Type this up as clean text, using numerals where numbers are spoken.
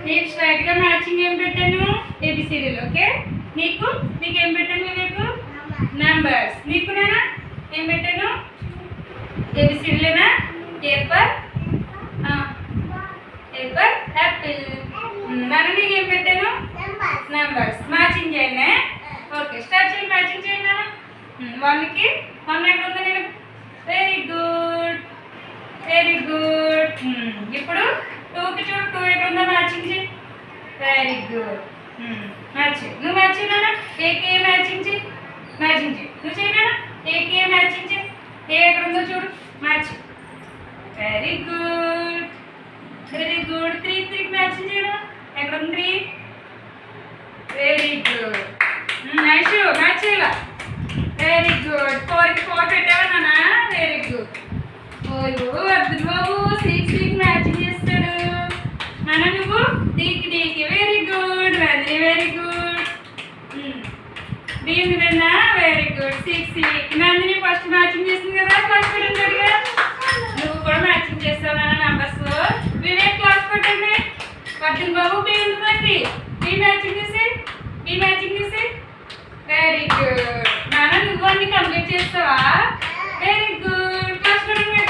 నీకు స్ట్రైట్గా మ్యాచింగ్ ఏం పెట్టాను ఏబిసిడీలు. ఓకే, నీకేం పెట్టాను వివేకు నెంబర్స్. నీకు నేనా ఏం పెట్టాను ఏబిసిడీలేనా. ఏపర్ యాపిల్. నన్ను నీకేం పెట్టాను నెంబర్స్. మ్యాచింగ్ చేయండి. ఓకే స్టార్ట్ చేయండి, మ్యాచింగ్ చేయండి. వన్కి వన్ ఎక్కడ ఉంది నేను. Very good very good. ఇప్పుడు టూకి చూడు, టూ ఎక్కడ ఉందో మ్యాచింగ్ చేయి. Very good matching. నువ్వు మ్యాచింగ్ నానా ఏకి ఏ మ్యాచింగ్ చేయి. మ్యాచింగ్ చేయి నువ్వు చేయనా. ఏకి ఏ మ్యాచింగ్ చేయి. ఏ ఎక్కడ ఉందో చూడు matching. Very good very good. త్రీకి మ్యాచింగ్ చేయడం ఎక్కడ ఉంది. Three very good nice match చేయాల. Very good. ఫోర్కి ఫోర్ పెట్టావా నాన్న. Very good. ఓయో అబ్దుల్ బాబు సిక్స్ మ్యాచింగ్ చేస్తాడు నాన్న. నువ్వు డీకి వెరీ గుడ్. Very good. దీని విన్నా very good. Six Nandini first matching చేసింది కదా క్లాస్ పెట్టాడుగా. నువ్వు కూడా మ్యాచింగ్ చేస్తావు నాన్న నంబర్స్. వివేక్ క్లాస్ పెట్టండి. అబ్దుల్ బాబు బి ఉంటుందండి. బి మ్యాచింగ్ చేసి వెరీ గుడ్ నాన్న. నువ్వు అన్ని కంప్లీట్ చేస్తావా. Very good. క్లాస్ పెట్టండి.